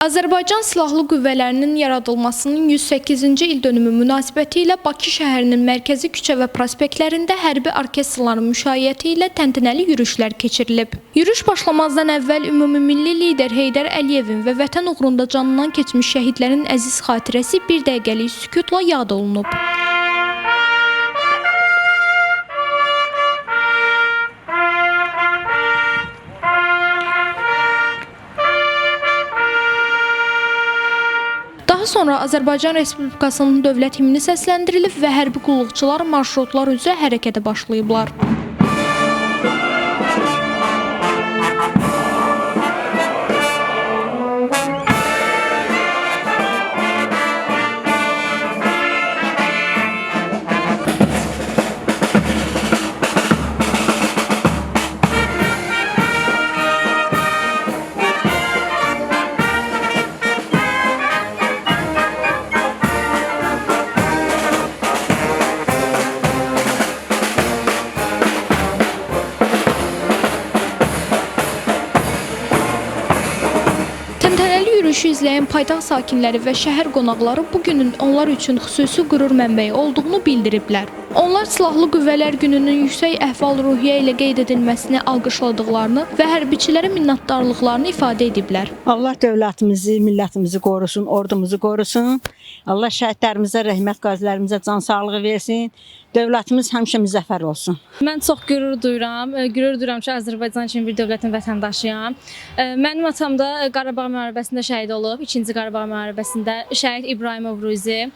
Azərbaycan Silahlı Qüvvələrinin yaradılmasının 108-ci ildönümü münasibətilə Bakı şəhərinin mərkəzi küçə və prospektlərində hərbi orkestrların müşayiəti ilə təntənəli yürüşlər keçirilib. Yürüş başlamazdan əvvəl ümumilli lider Heydər Əliyevin və vətən uğrunda canından keçmiş şəhidlərin əziz xatirəsi bir dəqiqəlik sükutla yad olunub. Daha sonra Azərbaycan Respublikasının dövlət himni səsləndirilib və hərbi qulluqçular marşrutlar üzrə hərəkətə başlayıblar. Təntənəli yürüyüşü izləyən paytaxt sakinləri və şəhər qonaqları bu günün onlar üçün xüsusi qürur mənbəyi olduğunu bildiriblər. Onlar Silahlı Qüvvələr Gününün yüksək əhval-ruhiyyə ilə qeyd edilməsini alqışladıqlarını və hərbiçilərə minnətdarlıqlarını ifadə ediblər. Allah dövlətimizi, millətimizi qorusun, ordumuzu qorusun. Allah şəhidlərimizə, rəhmət qazilərimizə can sağlığı versin. Dövlətimiz həmişə müzəffər olsun. Mən çox qürur duyuram. Qürur duyuram ki, Azərbaycan kimi bir dövlətin vətəndaşıyam. Mənim atam da Qarabağ müharibəsində şəhid olub. 2-ci Qarabağ müharibəsində şəhid İbrahimov Ruzi.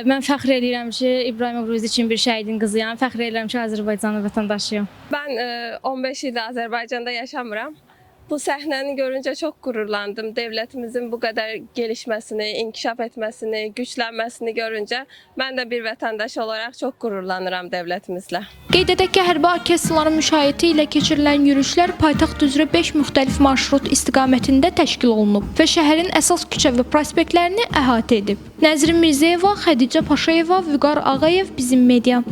Mən fəxr edirəm ki, İbrahimov Ruzi kimi bir şəhidin qızıyam. Fəxr edirəm ki, Azərbaycanın vətəndaşıyam. Ben 15 ildir Azərbaycanda yaşamıram. Bu səhnəni görünce çok gururlandım. Devletimizin bu kadar gelişmesini, inkişaf etmesini, güçlenmesini görünce ben de bir vətəndaş olarak çok gururlanıram devletimizle. Qeyd edək ki, hərbi orkestrların müşayiəti ilə keçirilən yürüyüşlər paytaxt üzrə 5 müxtəlif marşrut istiqamətində təşkil olunub və şəhərin əsas küçə və prospektlərini əhatə edib. Nəzrin Mirzəyeva, Xədicə Paşayeva, Vüqar Ağayev, Bizim Media.